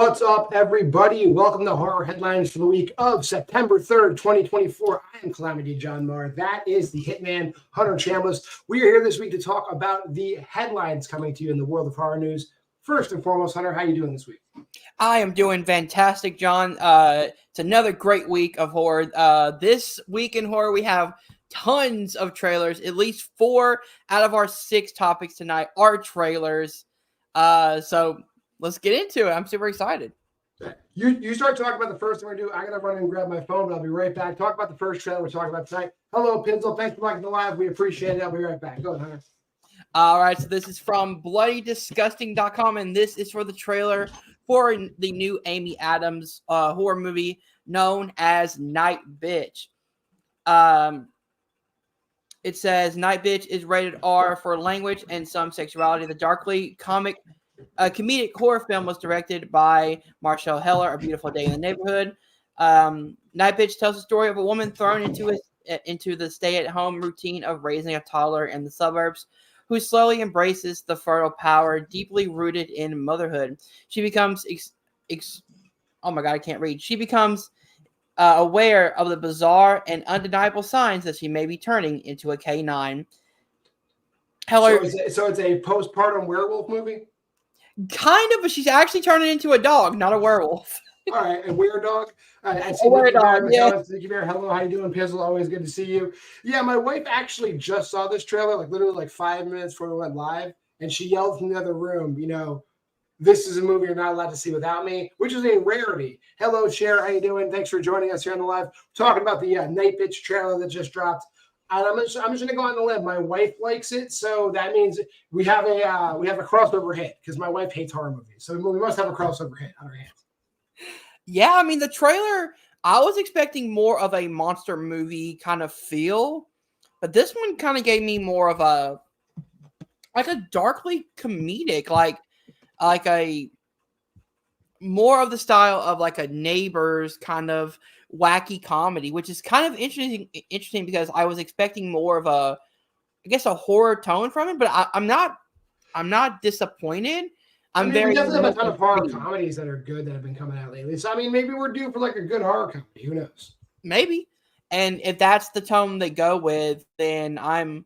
What's up, everybody? Welcome to Horror Headlines for the week of September 3rd, 2024. I am Calamity John Marr. That is the Hitman, Hunter Chambliss. We are here this week to talk about the headlines coming to you in the world of horror news. First and foremost, Hunter, how are you doing this week? I am doing fantastic, John. It's another great week of horror. This week in horror, we have tons of trailers. At least 4 out of our 6 topics tonight are trailers. So let's get into it. I'm super excited. You start talking about the first thing we're going to do. I got to run and grab my phone, but I'll be right back. Talk about the first trailer we're talking about tonight. Hello, Pinzel. Thanks for liking the live. We appreciate it. I'll be right back. Go ahead, Hunter. All right, so this is from bloodydisgusting.com, and this is for the trailer for the new Amy Adams horror movie known as Night Bitch. It says Night Bitch is rated R for language and some sexuality. The darkly comedic horror film was directed by Marshall Heller, A Beautiful Day in the Neighborhood. Night Bitch tells the story of a woman thrown into the stay-at-home routine of raising a toddler in the suburbs, who slowly embraces the fertile power deeply rooted in motherhood. She becomes She becomes aware of the bizarre and undeniable signs that she may be turning into a K9. So it's a postpartum werewolf movie? Kind of, but she's actually turning into a dog, not a werewolf. All right, a weird dog. I see weird dog. Yeah. Hello, how you doing, Pizzle? Always good to see you. Yeah, my wife actually just saw this trailer, literally 5 minutes before we went live, and she yelled from the other room, this is a movie you're not allowed to see without me, which is a rarity. Hello, Cher, how you doing? Thanks for joining us here on the live. Talking about the Night Bitch trailer that just dropped. And I'm just going to go on the limb. My wife likes it, so that means we have a crossover hit because my wife hates horror movies, so we must have a crossover hit on our hands. Yeah, I mean, the trailer, I was expecting more of a monster movie kind of feel, but this one kind of gave me more of a darkly comedic, like a more of the style of like a Neighbors kind of wacky comedy, which is kind of interesting because I was expecting more of a horror tone from it, but I'm not disappointed. We definitely have a ton of horror comedies that are good that have been coming out lately. So, maybe we're due for a good horror comedy. Who knows? Maybe. And if that's the tone they go with, then I'm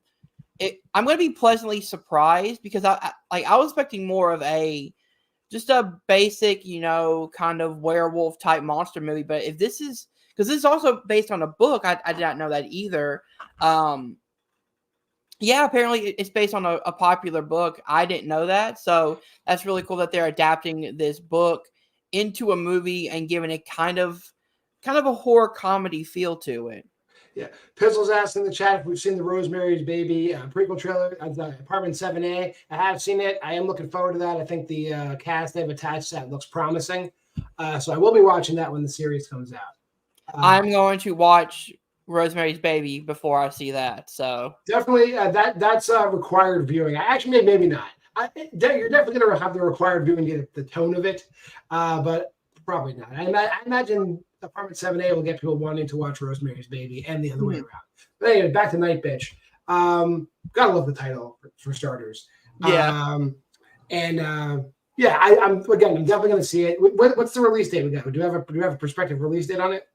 going to be pleasantly surprised because I was expecting more of just a basic, kind of werewolf type monster movie. But if this is, because this is also based on a book, I did not know that either. Yeah, apparently it's based on a popular book. I didn't know that. So that's really cool that they're adapting this book into a movie and giving it kind of a horror comedy feel to it. Yeah. Pizzle's asked in the chat if we've seen the Rosemary's Baby prequel trailer, Apartment 7A. I have seen it. I am looking forward to that. I think the cast they've attached to that looks promising. So I will be watching that when the series comes out. I'm going to watch Rosemary's Baby before I see that. So definitely that's required viewing. I actually maybe not. You're definitely going to have the required viewing to get the tone of it, but probably not. I imagine Apartment 7A will get people wanting to watch Rosemary's Baby and the other way around. But anyway, back to Night Bitch. Gotta love the title for starters. Yeah. I'm definitely going to see it. What's the release date we got? Do we have a prospective release date on it?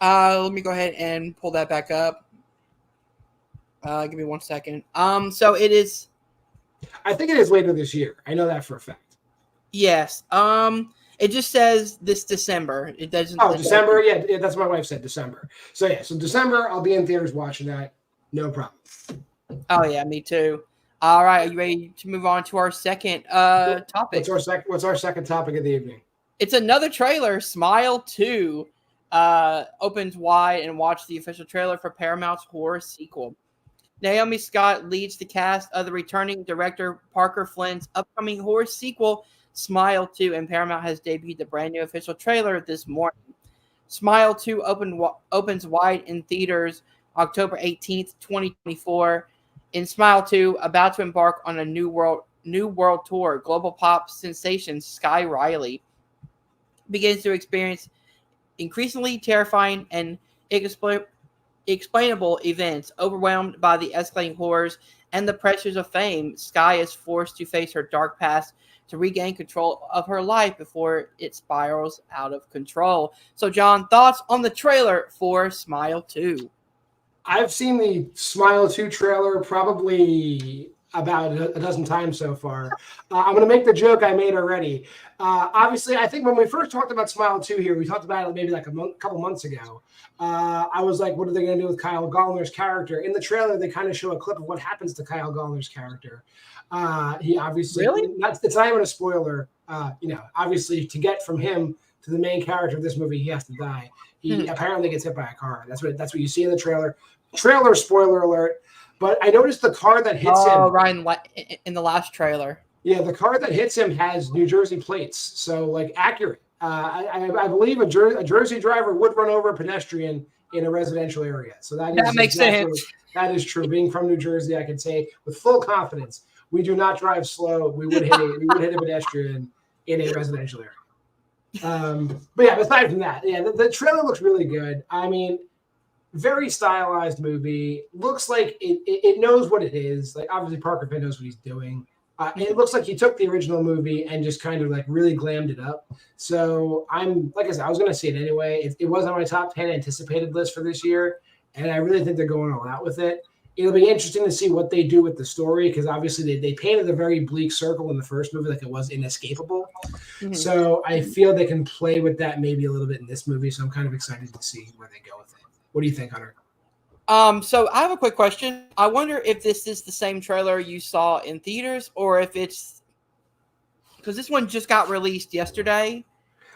Let me go ahead and pull that back up. Give me 1 second. So it is. I think it is later this year. I know that for a fact. Yes. It just says this December. It doesn't. Oh, December. Yeah, that's what my wife said. December. So yeah, so December. I'll be in theaters watching that. No problem. Oh yeah, me too. All right, are you ready to move on to our second topic? What's our second topic of the evening? It's another trailer. Smile 2 opens wide and watch the official trailer for Paramount's horror sequel. Naomi Scott leads the cast of the returning director Parker Flynn's upcoming horror sequel, Smile 2, and Paramount has debuted the brand new official trailer this morning. Smile 2 opens wide in theaters October 18th, 2024. In Smile 2, about to embark on a new world tour, global pop sensation Sky Riley begins to experience increasingly terrifying and inexplainable events, overwhelmed by the escalating horrors and the pressures of fame, Skye is forced to face her dark past to regain control of her life before it spirals out of control. So, John, thoughts on the trailer for Smile 2? I've seen the Smile 2 trailer probably about a dozen times so far. I'm going to make the joke I made already. Obviously, I think when we first talked about Smile 2 here, we talked about it maybe like couple months ago. I was like, what are they going to do with Kyle Gallner's character? In the trailer, they kind of show a clip of what happens to Kyle Gallner's character. He obviously, it's not even a spoiler. Obviously, to get from him to the main character of this movie, he has to die. He apparently gets hit by a car. That's what you see in the trailer. Trailer spoiler alert. But I noticed the car that hits him. Oh, Ryan, in the last trailer. Yeah, the car that hits him has New Jersey plates, so like accurate. I believe a Jersey driver would run over a pedestrian in a residential area. So that makes sense. That is true. Being from New Jersey, I can say with full confidence, we do not drive slow. We would hit a pedestrian in a residential area. But yeah, aside from that, yeah, the trailer looks really good. I mean, very stylized movie. Looks like it knows what it is. Like obviously Parker Finn knows what he's doing. It looks like he took the original movie and just kind of like really glammed it up. So like I said, I was going to see it anyway. It was on my top 10 anticipated list for this year. And I really think they're going all out with it. It'll be interesting to see what they do with the story because obviously they painted a very bleak circle in the first movie like it was inescapable. Mm-hmm. So I feel they can play with that maybe a little bit in this movie. So I'm kind of excited to see where they go with it. What do you think, Hunter? So I have a quick question. I wonder if this is the same trailer you saw in theaters or if it's because this one just got released yesterday.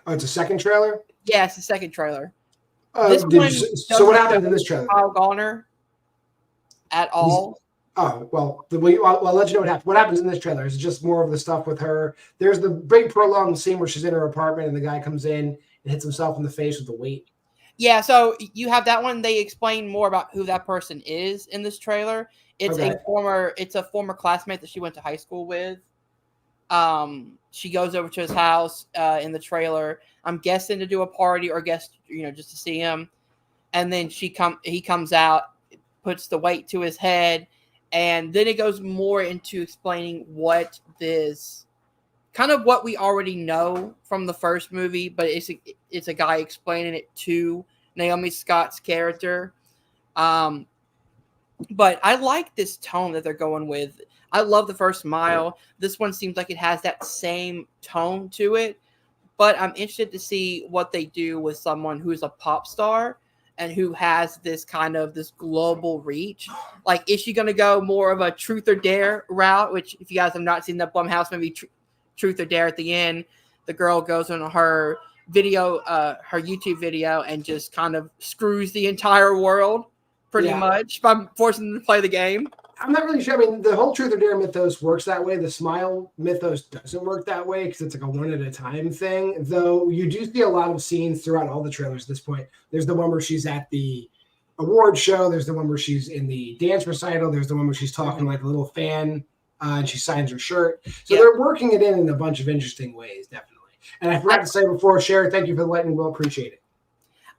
Oh, it's a second trailer? Yeah, it's the second trailer. So what happened in this trailer? Kyle Gallner at all? I'll let you know what happens. What happens in this trailer is just more of the stuff with her. There's the big prolonged scene where she's in her apartment and the guy comes in and hits himself in the face with the weight. Yeah, so you have that one. They explain more about who that person is in this trailer. It's a former classmate that she went to high school with. She goes over to his house in the trailer. I'm guessing to do a party or just to see him. And then he comes out, puts the weight to his head, and then it goes more into explaining what this kind of what we already know from the first movie, but it's a guy explaining it to Naomi Scott's character. But I like this tone that they're going with. I love the first Smile. This one seems like it has that same tone to it, but I'm interested to see what they do with someone who's a pop star and who has this global reach. Like, is she going to go more of a Truth or Dare route, which if you guys have not seen the Blumhouse movie Truth or Dare, at the end, the girl goes on her YouTube video and just kind of screws the entire world pretty much by forcing them to play the game. I'm not really sure. I mean, the whole Truth or Dare mythos works that way. The Smile mythos doesn't work that way because it's like a one at a time thing. Though you do see a lot of scenes throughout all the trailers at this point. There's the one where she's at the award show. There's the one where she's in the dance recital. There's the one where she's talking like a little fan and she signs her shirt. So they're working it in a bunch of interesting ways, definitely. And I forgot to say before, Sherry, thank you for the lightning. We'll appreciate it.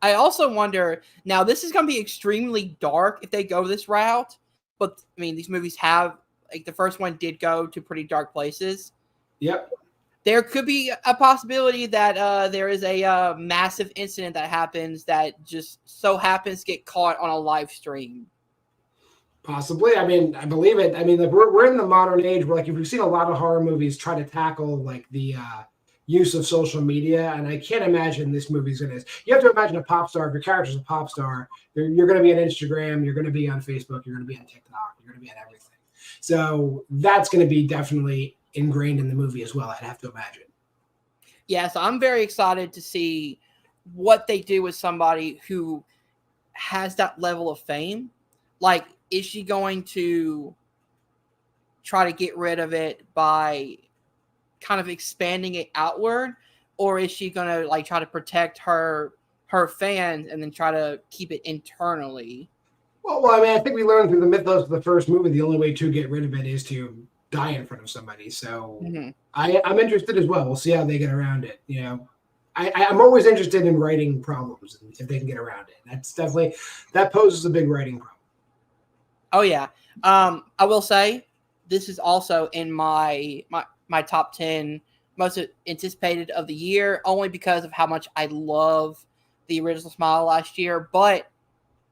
I also wonder, now this is going to be extremely dark if they go this route. But, I mean, these movies have, like, the first one did go to pretty dark places. Yep. There could be a possibility that there is a massive incident that happens that just so happens to get caught on a live stream. Possibly. I mean, I believe it. I mean, like, we're in the modern age where, like, if we've seen a lot of horror movies try to tackle, like, the use of social media, and I can't imagine this movie's going to. You have to imagine a pop star. If your character's a pop star, you're going to be on Instagram, you're going to be on Facebook, you're going to be on TikTok, you're going to be on everything. So that's going to be definitely ingrained in the movie as well, I'd have to imagine. Yeah, so I'm very excited to see what they do with somebody who has that level of fame. Like, is she going to try to get rid of it by kind of expanding it outward, or is she going to like try to protect her fans and then try to keep it internally? Well, I mean, I think we learned through the mythos of the first movie, the only way to get rid of it is to die in front of somebody. So I'm interested as well. We'll see how they get around it. You know, I'm always interested in writing problems if they can get around it. That poses a big writing problem. Oh yeah. I will say this is also in my top 10 most anticipated of the year, only because of how much I love the original Smile last year. But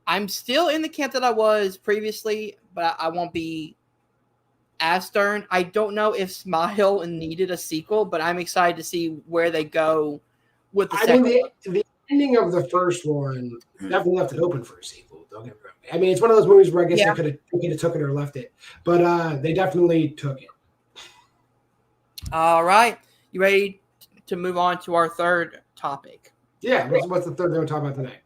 I'm still in the camp that I was previously, but I won't be as stern. I don't know if Smile needed a sequel, but I'm excited to see where they go with the I mean, second the ending of the first one definitely left it open for a sequel. Don't get me wrong. I mean, it's one of those movies where I guess Yeah. they could have took it or left it, but they definitely took it. All right. You ready to move on to our third topic? Yeah. What's the third thing we're talking about tonight?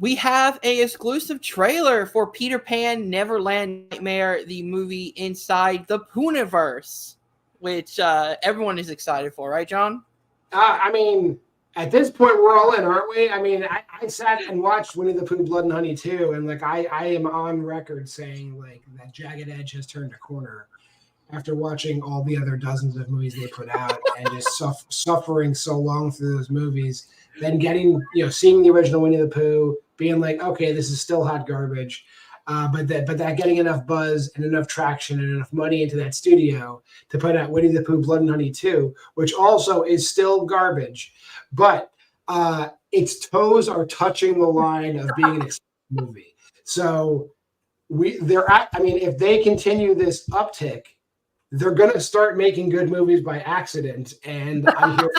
We have a exclusive trailer for Peter Pan Neverland Nightmare, the movie inside the Pooniverse, which everyone is excited for, right, John? I mean, at this point, we're all in, aren't we? I mean, I sat and watched Winnie the Pooh, Blood and Honey too, and like I am on record saying like that Jagged Edge has turned a corner after watching all the other dozens of movies they put out and just suffering so long through those movies. Then getting, seeing the original Winnie the Pooh, being like, okay, this is still hot garbage. But that getting enough buzz and enough traction and enough money into that studio to put out Winnie the Pooh, Blood and Honey 2, which also is still garbage, but its toes are touching the line of being an exciting movie. So if they continue this uptick, they're going to start making good movies by accident, and I'm here.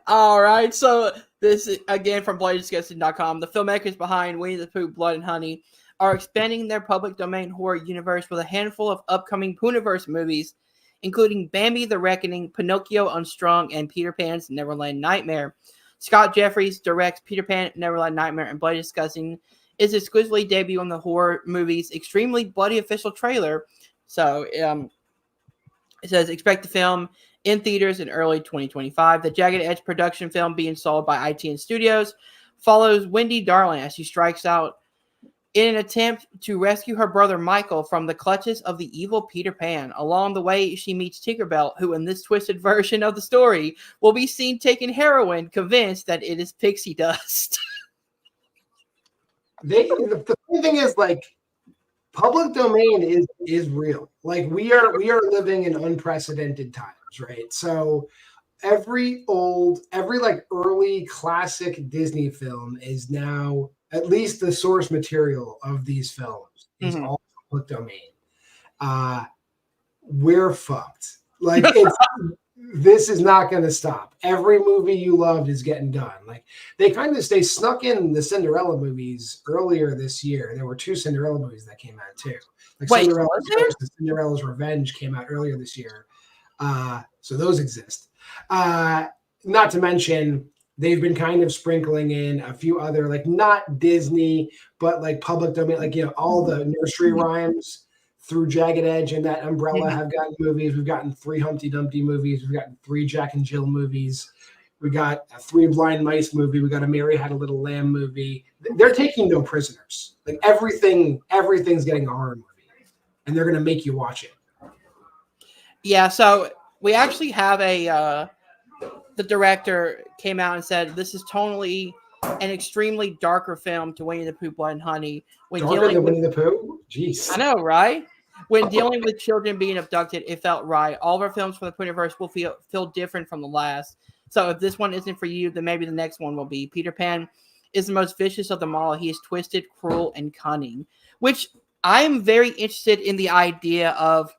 All right, so this is again from BladeDisgusting.com. The filmmakers behind Winnie the Pooh, Blood and Honey are expanding their public domain horror universe with a handful of upcoming Pooniverse movies, including Bambi the Reckoning, Pinocchio Unstrung, and Peter Pan's Neverland Nightmare. Scott Jeffries directs Peter Pan, Neverland Nightmare, and Blade Disgusting is exclusively debuting the horror movie's extremely bloody official trailer. So it says expect the film in theaters in early 2025. The Jagged Edge production film being sold by ITN Studios follows Wendy Darling as she strikes out in an attempt to rescue her brother Michael from the clutches of the evil Peter Pan. Along the way, she meets Tinkerbell, who in this twisted version of the story will be seen taking heroin, convinced that it is pixie dust. The funny thing is, like, public domain is real. Like we are living in unprecedented times, right? So every like early classic Disney film is now, at least the source material of these films is all public domain. We're fucked. Like this is not going to stop. Every movie you loved is getting done. Like they snuck in the Cinderella movies earlier this year. There were 2 Cinderella movies that came out too. Like Wait, Cinderella's Revenge came out earlier this year. So those exist. Not to mention they've been kind of sprinkling in a few other, like not Disney, but like public domain, like, all the nursery rhymes through Jagged Edge and that umbrella have gotten movies. We've gotten 3 Humpty Dumpty movies. We've gotten 3 Jack and Jill movies. We got a 3 Blind Mice movie. We got a Mary Had a Little Lamb movie. They're taking no prisoners. Like everything's getting a horror movie, and they're gonna make you watch it. Yeah, so we actually have the director came out and said this is totally an extremely darker film to Winnie the Pooh, Blood and Honey. Darker than Winnie the Pooh? Jeez. I know, right? When dealing with children being abducted, it felt right. All of our films from the Pooniverse will feel different from the last. So if this one isn't for you, then maybe the next one will be. Peter Pan is the most vicious of them all. He is twisted, cruel, and cunning, which I'm very interested in the idea of,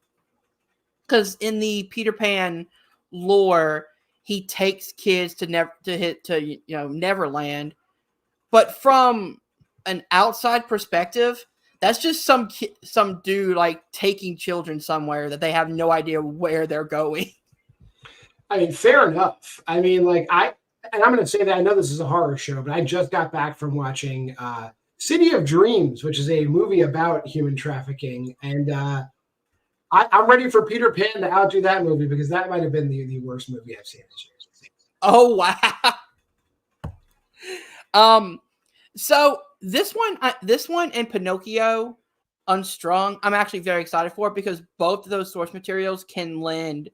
because in the Peter Pan lore, he takes kids to Neverland, but from an outside perspective, that's just some dude like taking children somewhere that they have no idea where they're going. I mean, fair enough. I mean, like I'm going to say that I know this is a horror show, but I just got back from watching City of Dreams, which is a movie about human trafficking, and I'm ready for Peter Pan to outdo that movie because that might have been the worst movie I've seen this year. Oh wow! So this one and Pinocchio Unstrung, I'm actually very excited for because both of those source materials can lend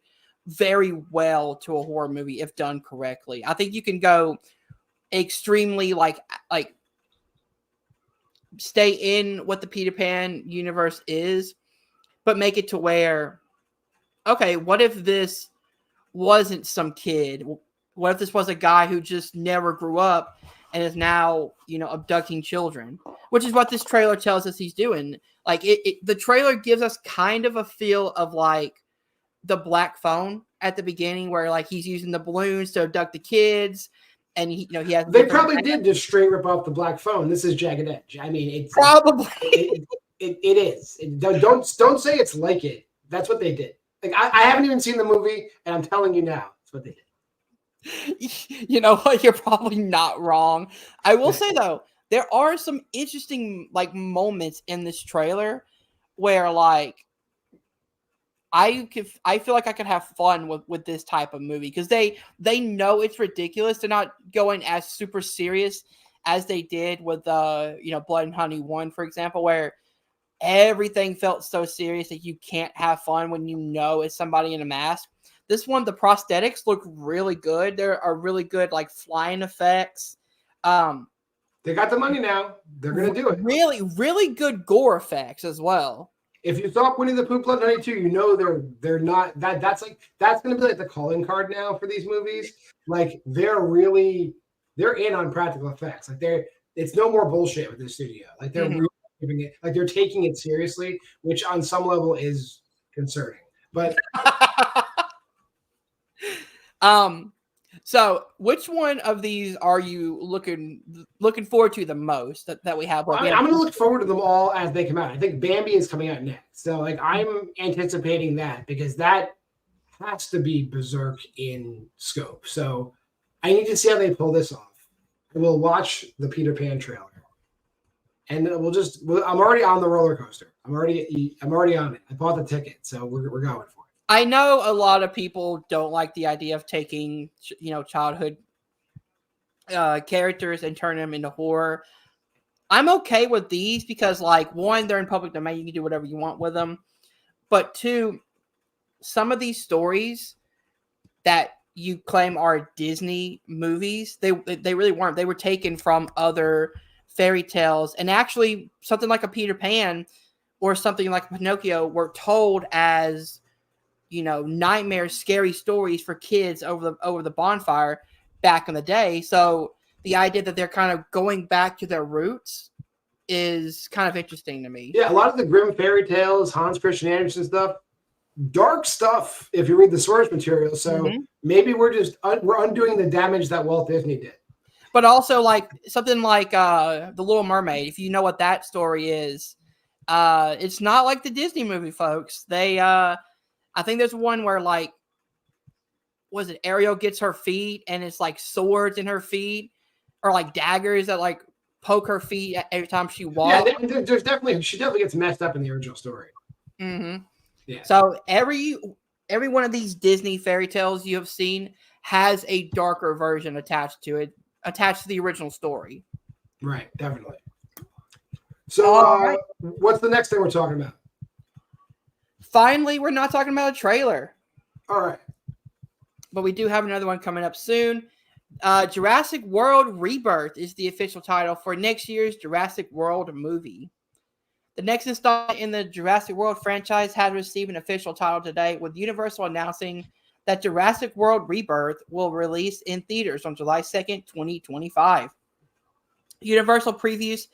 very well to a horror movie if done correctly. I think you can go extremely like stay in what the Peter Pan universe is, but make it to where, okay, what if this wasn't some kid? What if this was a guy who just never grew up and is now, abducting children? Which is what this trailer tells us he's doing. Like the trailer gives us kind of a feel of like the Black Phone at the beginning, where like he's using the balloons to abduct the kids, and he has. They probably did just straight rip off the Black Phone. This is Jagged Edge. I mean, it's probably it is. Don't say it's like it. That's what they did. Like I haven't even seen the movie, and I'm telling you now, that's what they did. You know what? You're probably not wrong. I will say though, there are some interesting like moments in this trailer where like I feel like I could have fun with this type of movie, because they know it's ridiculous. They're not going as super serious as they did with Blood and Honey 1, for example, where everything felt so serious that you can't have fun when it's somebody in a mask. This one, the prosthetics look really good. There are really good like flying effects. They got the money now. They're gonna do it. Really, really good gore effects as well. If you saw Winnie the Pooh Blood 92, they're not that's gonna be like the calling card now for these movies. Like they're in on practical effects. Like it's no more bullshit with the studio. Like they're really giving it, like they're taking it seriously, which on some level is concerning. But so which one of these are you looking forward to the most that we have? I'm going to look forward to them all as they come out. I think Bambi is coming out next. So like I'm anticipating that, because that has to be berserk in scope. So I need to see how they pull this off. And we'll watch the Peter Pan trailer. And I'm already on the roller coaster. I'm already on it. I bought the ticket, so we're going for it. I know a lot of people don't like the idea of taking, childhood characters and turning them into horror. I'm okay with these because, like, one, they're in public domain. You can do whatever you want with them. But two, some of these stories that you claim are Disney movies, they really weren't. They were taken from other fairy tales. And actually, something like a Peter Pan or something like Pinocchio were told as nightmare, scary stories for kids over the bonfire back in the day. So the idea that they're kind of going back to their roots is kind of interesting to me. Yeah, a lot of the Grimm fairy tales, Hans Christian Andersen stuff, dark stuff if you read the source material. So maybe we're undoing the damage that Walt Disney did. But also like something like The Little Mermaid, if you know what that story is, it's not like the Disney movie, folks. They I think there's one where like, was it Ariel gets her feet and it's like swords in her feet, or like daggers that like poke her feet every time she walks. Yeah, she definitely gets messed up in the original story. Mm-hmm. Yeah. So every one of these Disney fairy tales you have seen has a darker version attached to the original story. Right, definitely. So what's the next thing we're talking about? Finally, we're not talking about a trailer. All right. But we do have another one coming up soon. Jurassic World Rebirth is the official title for next year's Jurassic World movie. The next installment in the Jurassic World franchise has received an official title today, with Universal announcing that Jurassic World Rebirth will release in theaters on July 2nd, 2025. Universal previews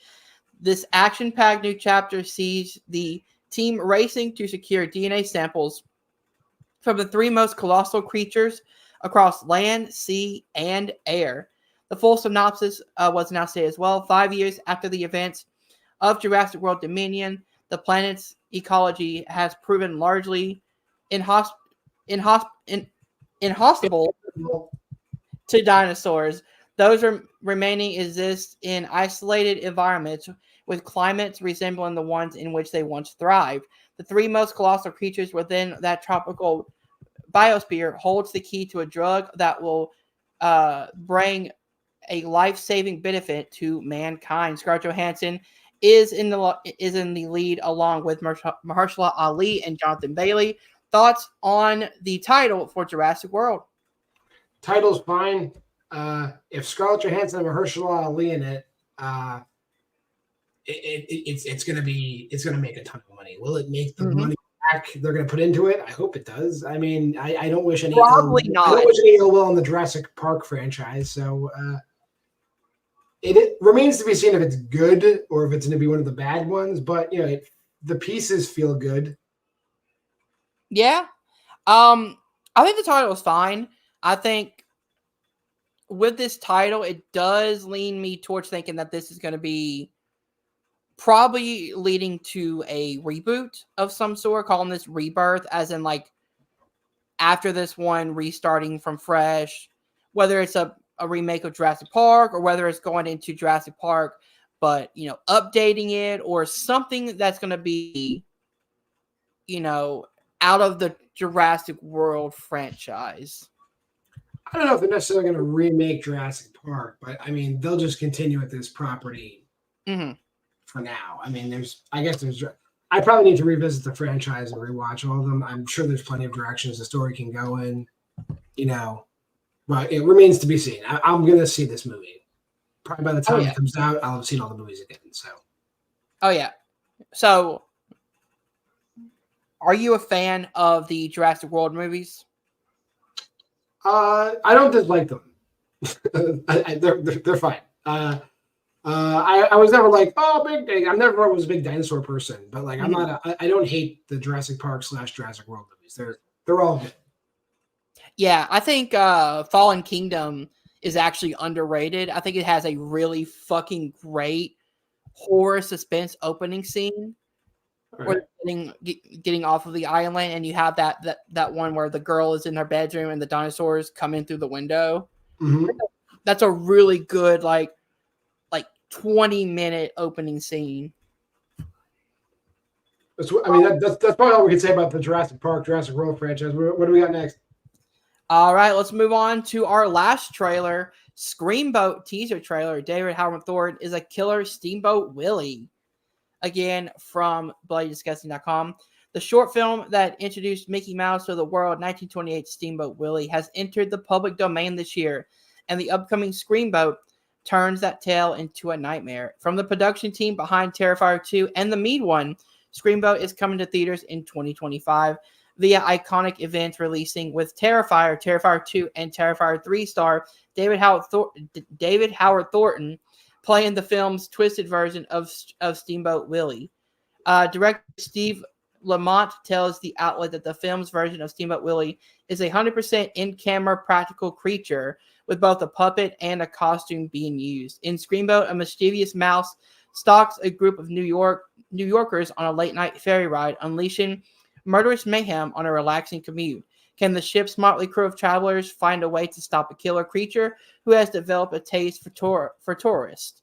this action-packed new chapter sees the team racing to secure DNA samples from the three most colossal creatures across land, sea, and air. The full synopsis was announced today as well. 5 years after the events of Jurassic World Dominion, the planet's ecology has proven largely inhospitable to dinosaurs. Those remaining exist in isolated environments with climates resembling the ones in which they once thrived. The three most colossal creatures within that tropical biosphere holds the key to a drug that will bring a life-saving benefit to mankind. Scarlett Johansson is in the lead, along with Mahershala Ali and Jonathan Bailey. Thoughts on the title for Jurassic World? Title's fine. If Scarlett Johansson and Mahershala Ali in it, it's gonna make a ton of money. Will it make the Mhm. money back they're gonna put into it? I hope it does. I mean, I don't wish any Probably I don't not. wish any ill will on the Jurassic Park franchise. So it remains to be seen if it's good or if it's going to be one of the bad ones. But the pieces feel good. Yeah. I think the title is fine. I think with this title, it does lean me towards thinking that this is going to be probably leading to a reboot of some sort, calling this Rebirth, as in like after this one restarting from fresh, whether it's a remake of Jurassic Park or whether it's going into Jurassic Park, but updating it or something that's going to be, out of the Jurassic World franchise. I don't know if they're necessarily going to remake Jurassic Park, but I mean, they'll just continue with this property for now. I mean, I probably need to revisit the franchise and rewatch all of them. I'm sure there's plenty of directions the story can go in, but it remains to be seen. I'm going to see this movie. Probably by the time it comes out, I'll have seen all the movies again. So. Oh, yeah. So, are you a fan of the Jurassic World movies? I don't dislike them. They're fine. I was never like, I never was a big dinosaur person, but like I don't hate the Jurassic Park / Jurassic World movies. They're all good. Yeah, I think Fallen Kingdom is actually underrated. I think it has a really fucking great horror suspense opening scene. Where getting off of the island, and you have that one where the girl is in her bedroom and the dinosaurs come in through the window. Mm-hmm. That's a really good like 20-minute opening scene. That's probably all we can say about the Jurassic Park, Jurassic World franchise. What do we got next? All right, let's move on to our last trailer, Screamboat teaser trailer. David Howard Thornton is a killer Steamboat Willie. Again, from BloodyDisgusting.com. The short film that introduced Mickey Mouse to the world, 1928 Steamboat Willie, has entered the public domain this year, and the upcoming Screamboat turns that tale into a nightmare. From the production team behind Terrifier 2 and The Mean One, Screamboat is coming to theaters in 2025 via iconic events releasing with Terrifier, Terrifier 2, and Terrifier 3 star David Howard Thornton playing the film's twisted version of Steamboat Willie. Director Steve Lamont tells the outlet that the film's version of Steamboat Willie is a 100% in-camera practical creature with both a puppet and a costume being used. In Screamboat, a mischievous mouse stalks a group of New Yorkers on a late-night ferry ride, unleashing murderous mayhem on a relaxing commute. Can the ship's motley crew of travelers find a way to stop a killer creature who has developed a taste for tourists?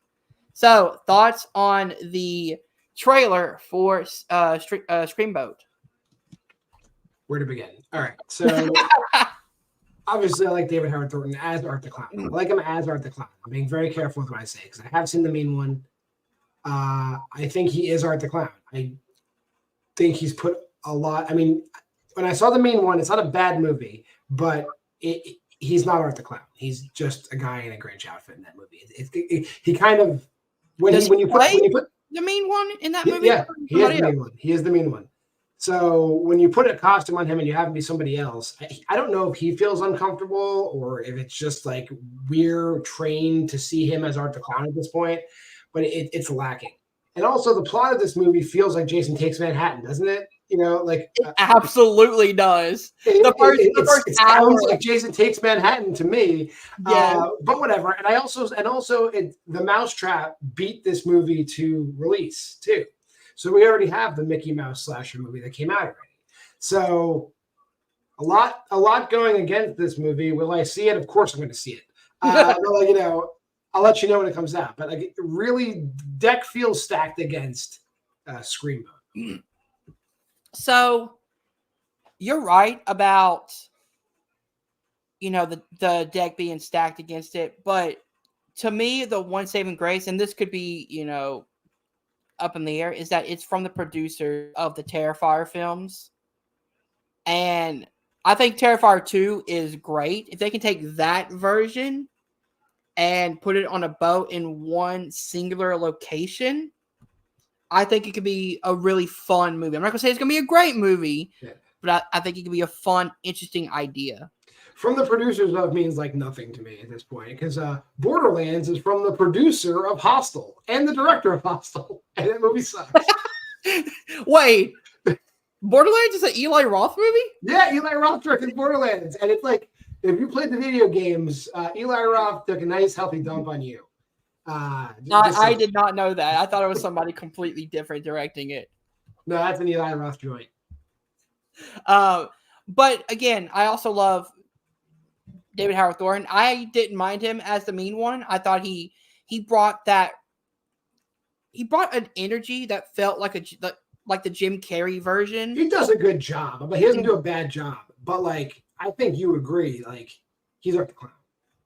So, thoughts on the trailer for Screamboat? Where to begin? All right. So, obviously, I like David Howard Thornton as Art the Clown. I like him as Art the Clown. I'm being very careful with what I say because I have seen The Mean One. I think he is Art the Clown. I think he's put a lot. I mean, when I saw The Mean One, it's not a bad movie, but he's not Art the Clown. He's just a guy in a Grinch outfit in that movie. He kind of when you put The Mean One in that movie. Yeah, he is the Mean One. He is the Mean One. So when you put a costume on him and you have him be somebody else, I don't know if he feels uncomfortable or if it's just like we're trained to see him as Art the Clown at this point, but it's lacking. And also the plot of this movie feels like Jason Takes Manhattan, doesn't it? It absolutely does. It sounds like Jason Takes Manhattan to me. Yeah. But whatever. And also the Mousetrap beat this movie to release too. So we already have the Mickey Mouse slasher movie that came out already. So a lot going against this movie. Will I see it? Of course I'm going to see it. I'll let you know when it comes out. But really, deck feels stacked against Screamboat. So you're right about the deck being stacked against it, but to me, the one saving grace, and this could be up in the air, is that it's from the producer of the Terrifier films, and I think Terrifier 2 is great. If they can take that version and put it on a boat in one singular location, I think it could be a really fun movie. I'm not gonna say it's gonna be a great movie, Yeah. but I think it could be a fun, interesting idea. From the producers of means like nothing to me at this point because Borderlands is from the producer of Hostel and the director of Hostel, and that movie sucks. Wait, Borderlands is an Eli Roth movie? Yeah, Eli Roth directed Borderlands, and it's like if you played the video games, Eli Roth took a nice healthy dump on you. I did not know that. I thought it was somebody completely different directing it. No, that's an Eli Roth joint. But again, I also love David Howard Thornton. I didn't mind him as the mean one. I thought he brought that. He brought an energy that felt like the Jim Carrey version. He does a good job, but he doesn't do a bad job. But like, I think you agree, like he's Art the Clown.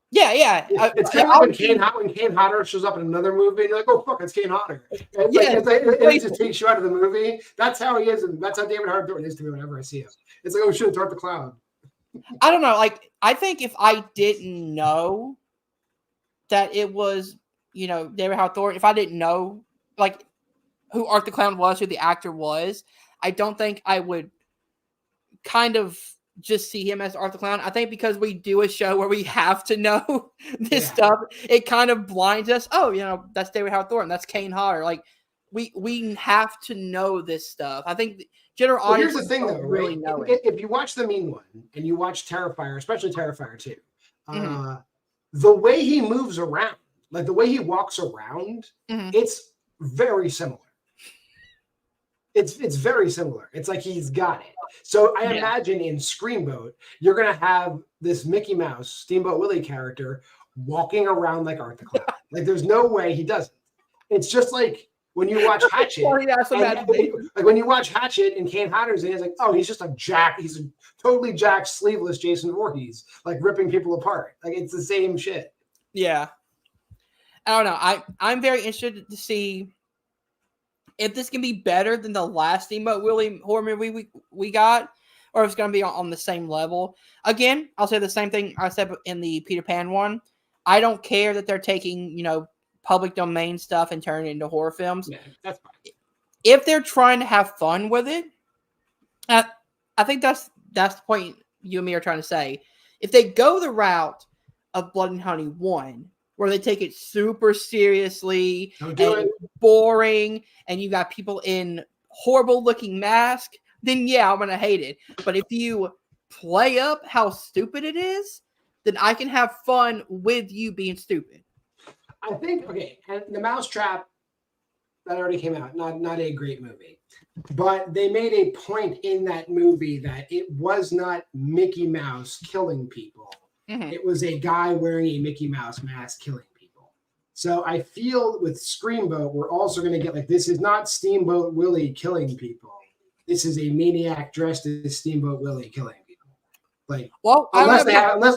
Yeah. It's kind of like when Kane Hodder shows up in another movie, and you're like, oh fuck, it's Kane Hodder. And it just takes you out of the movie. That's how he is, and that's how David Howard Thornton is to me whenever I see him. It's like, oh shit, it's Art the Clown. I don't know. Like, I think if I didn't know that it was, David Howard Thornton, if I didn't know, like, who Art the Clown was, who the actor was, I don't think I would kind of just see him as Art the Clown. I think because we do a show where we have to know this stuff, it kind of blinds us. Oh, that's David Howard Thornton. That's Kane Hodder. Like, we have to know this stuff. I think general audience. Here's the thing, though, really know it. If you watch The Mean One and you watch Terrifier, especially Terrifier 2, the way he moves around, like the way he walks around, it's very similar. It's very similar. It's like he's got it. So I imagine in Screamboat, you're gonna have this Mickey Mouse Steamboat Willie character walking around like Art the Clown. Like there's no way he doesn't. It's just like when you watch Hatchet. Like when you watch Hatchet and Kane Hodder's in, it's like, oh, he's just he's a totally jacked, sleeveless Jason Voorhees, like ripping people apart. Like it's the same shit. Yeah. I don't know. I'm very interested to see if this can be better than the last Steamboat Willie horror movie we got, or if it's going to be on the same level. Again, I'll say the same thing I said in the Peter Pan one. I don't care that they're taking, public domain stuff and turning it into horror films. Yeah, that's fine. If they're trying to have fun with it, I think that's the point you and me are trying to say. If they go the route of Blood and Honey 1, where they take it super seriously and boring, and you got people in horrible looking masks, then yeah, I'm gonna hate it. But if you play up how stupid it is, then I can have fun with you being stupid. I think and The Mousetrap that already came out, not a great movie, but they made a point in that movie that it was not Mickey Mouse killing people. It was a guy wearing a Mickey Mouse mask killing people. So I feel with Screamboat, we're also going to get like, this is not Steamboat Willie killing people. This is a maniac dressed as Steamboat Willie killing people. Like, well, unless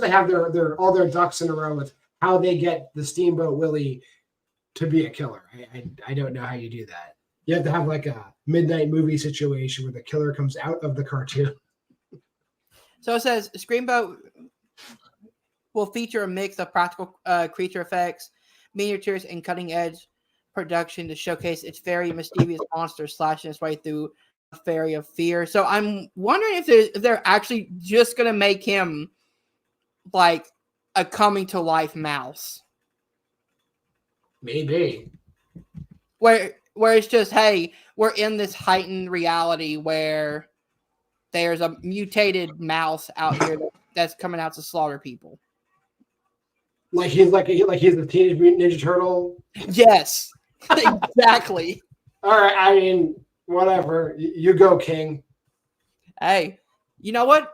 they have their all their ducks in a row with how they get the Steamboat Willie to be a killer. I don't know how you do that. You have to have like a midnight movie situation where the killer comes out of the cartoon. So it says Screamboat will feature a mix of practical creature effects, miniatures, and cutting-edge production to showcase its very mischievous monster slashing its way through a fairy of fear. So I'm wondering if they're actually just going to make him like a coming-to-life mouse. Maybe. Where it's just, hey, we're in this heightened reality where there's a mutated mouse out here that's coming out to slaughter people. Like he's a Teenage Mutant Ninja Turtle. Yes, exactly. All right, I mean, whatever. You go, King. Hey, you know what?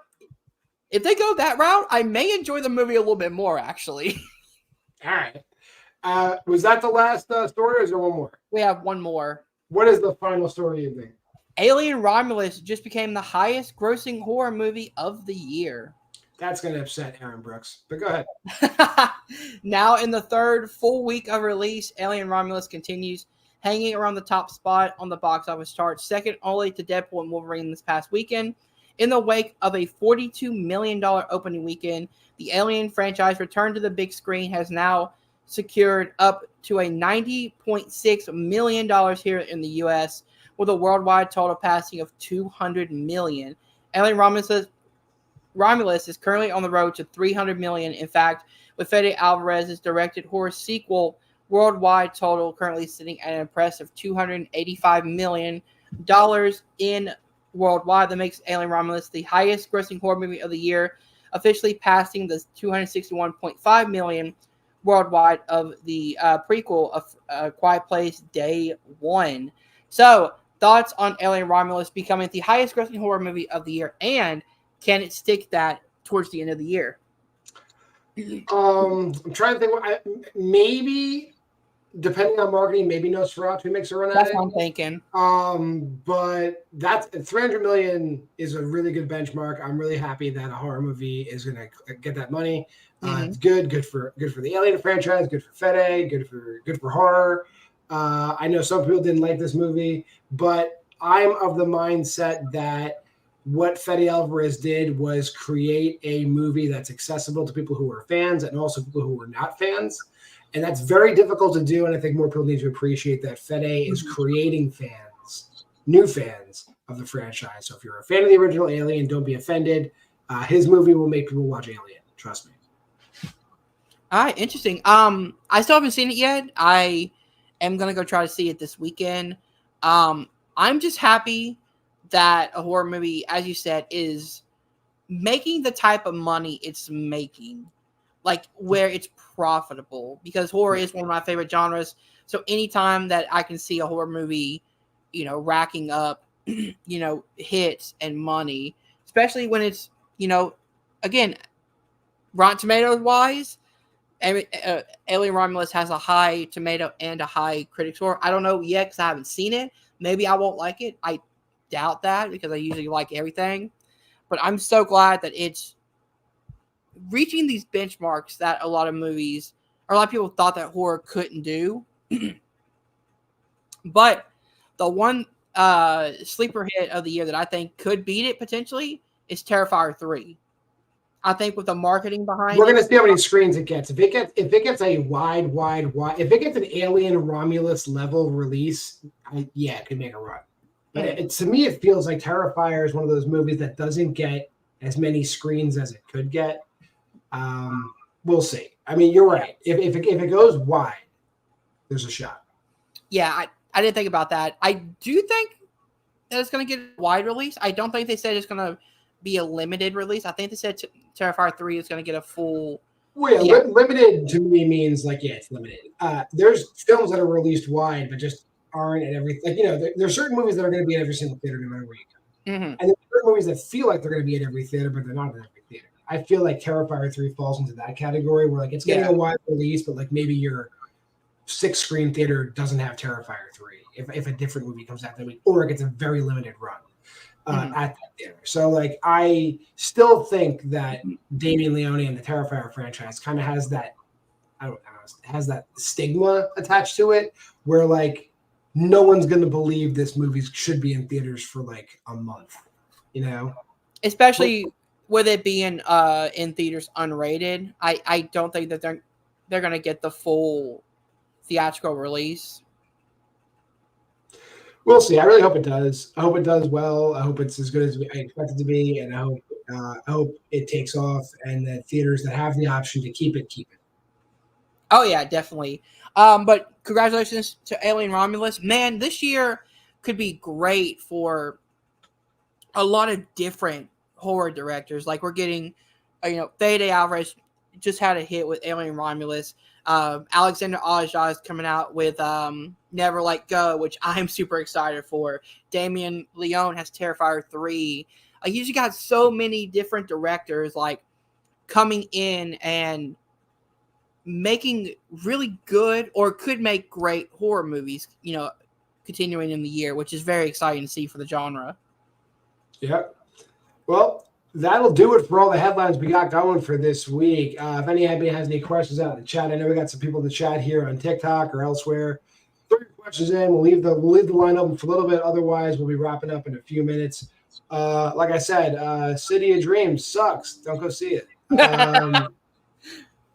If they go that route, I may enjoy the movie a little bit more, actually. All right. Was that the last story, or is there one more? We have one more. What is the final story you think? Alien Romulus just became the highest grossing horror movie of the year. That's going to upset Aaron Brooks, but go ahead. Now, in the third full week of release, Alien Romulus continues hanging around the top spot on the box office charts, second only to Deadpool and Wolverine this past weekend. In the wake of a $42 million opening weekend, the Alien franchise return to the big screen has now secured up to a $90.6 million here in the U.S., with a worldwide total passing of $200 million. Alien Romulus is currently on the road to $300 million. In fact, with Fede Alvarez's directed horror sequel, worldwide total currently sitting at an impressive $285 million in worldwide. That makes Alien Romulus the highest grossing horror movie of the year, officially passing the $261.5 million worldwide of the prequel of Quiet Place Day One. So, thoughts on Alien Romulus becoming the highest grossing horror movie of the year, and can it stick that towards the end of the year? I'm trying to think. Maybe, depending on marketing, maybe Nosferatu makes a run at it. That's what I'm thinking. But that's 300 million is a really good benchmark. I'm really happy that a horror movie is going to get that money. It's good for the Alien franchise, good for Fede, good for horror. I know some people didn't like this movie, but I'm of the mindset that what Fede Alvarez did was create a movie that's accessible to people who are fans and also people who are not fans. And that's very difficult to do. And I think more people need to appreciate that Fede is creating fans, new fans of the franchise. So if you're a fan of the original Alien, don't be offended. His movie will make people watch Alien. Trust me. All right, interesting. I still haven't seen it yet. I am going to go try to see it this weekend. I'm just happy that a horror movie, as you said, is making the type of money it's making, like where it's profitable, because horror is one of my favorite genres. So anytime that I can see a horror movie, racking up, hits and money, especially when it's, again, Rotten Tomatoes wise, Alien Romulus has a high tomato and a high critic score. I don't know yet because I haven't seen it. Maybe I won't like it. I doubt that because I usually like everything. But I'm so glad that it's reaching these benchmarks that a lot of movies or a lot of people thought that horror couldn't do. But the one sleeper hit of the year that I think could beat it potentially is Terrifier 3. I think with the marketing behind we're going to see how many screens it gets. If it gets a wide, if it gets an Alien Romulus level release, it could make a run. But to me, it feels like Terrifier is one of those movies that doesn't get as many screens as it could get. We'll see. I mean, you're right. If it goes wide, there's a shot. Yeah, I didn't think about that. I do think that it's going to get a wide release. I don't think they said it's going to be a limited release. I think they said Terrifier 3 is going to get a full. Well, yeah, limited to me means it's limited. There's films that are released wide, but just aren't at everything. There's certain movies that are going to be at every single theater no matter where you go. Mm-hmm. And there's certain movies that feel like they're going to be at every theater, but they're not at every theater. I feel like Terrifier 3 falls into that category where it's getting a wide release, but maybe your 6-screen theater doesn't have Terrifier 3 if a different movie comes out that week, or it gets a very limited run at that theater. So I still think that Damien Leone and the Terrifier franchise kind of has that, has that stigma attached to it where no one's going to believe this movie should be in theaters for a month, especially with it being in theaters unrated. I don't think that they're going to get the full theatrical release. We'll see. I really hope it does. I hope it does well. I hope it's as good as I expect it to be, and I hope it takes off, and that theaters that have the option to keep it. Oh yeah, definitely. But congratulations to Alien Romulus. Man, this year could be great for a lot of different horror directors. We're getting, Fede Alvarez just had a hit with Alien Romulus. Alexander Aja is coming out with Never Let Go, which I'm super excited for. Damien Leone has Terrifier 3. You just got so many different directors coming in and making really good or could make great horror movies, continuing in the year, which is very exciting to see for the genre. Yeah. Well, that'll do it for all the headlines we got going for this week. If anybody has any questions out in the chat, I know we got some people in the chat here on TikTok or elsewhere. Throw your questions in. We'll leave the line open for a little bit. Otherwise, we'll be wrapping up in a few minutes. Like I said, City of Dreams sucks. Don't go see it.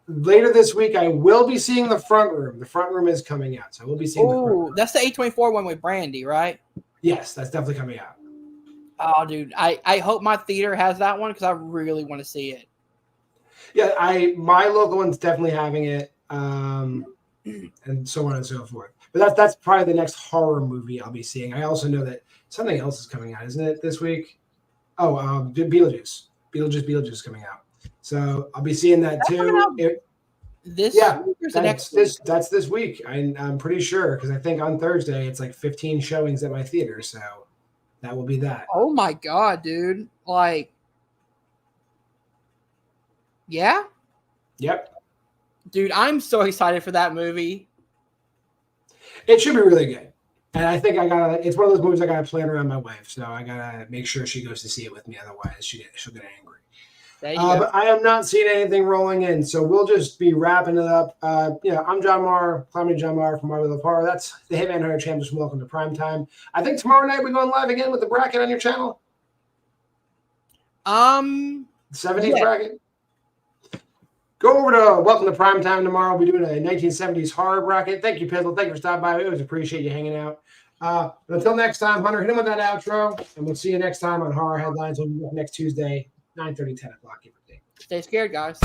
later this week, I will be seeing The Front Room. The Front Room is coming out, so we'll be seeing The Front Oh, Room. that's the A24 one with Brandy, right? Yes, that's definitely coming out. Oh, dude, I hope my theater has that one because I really want to see it. Yeah, my local one's definitely having it, and so on and so forth. But that's probably the next horror movie I'll be seeing. I also know that something else is coming out, isn't it, this week? Oh, Beetlejuice. Beetlejuice is coming out. So I'll be seeing that too. This Yeah, week or the next week? That's this week. I'm pretty sure because I think on Thursday it's like 15 showings at my theater. So that will be that. Oh my god, dude! Like, yeah, Yep. dude, I'm so excited for that movie. It should be really good. And I think it's one of those movies I gotta plan around my wife. So I gotta make sure she goes to see it with me. Otherwise she'll get angry. There you go. But I am not seeing anything rolling in. So we'll just be wrapping it up. I'm John Marr, Comedy John Marr from Marvel of Horror. That's the Hitman Hunter Champs. Welcome to Primetime. I think tomorrow night we're going live again with the bracket on your channel. 70s bracket. Go over to Welcome to Primetime tomorrow. We'll be doing a 1970s horror bracket. Thank you, Pizzle. Thank you for stopping by. We always appreciate you hanging out. But until next time, Hunter, hit him with that outro, and we'll see you next time on Horror Headlines. We'll be back next Tuesday, 9:30, 10 o'clock. Stay scared, guys.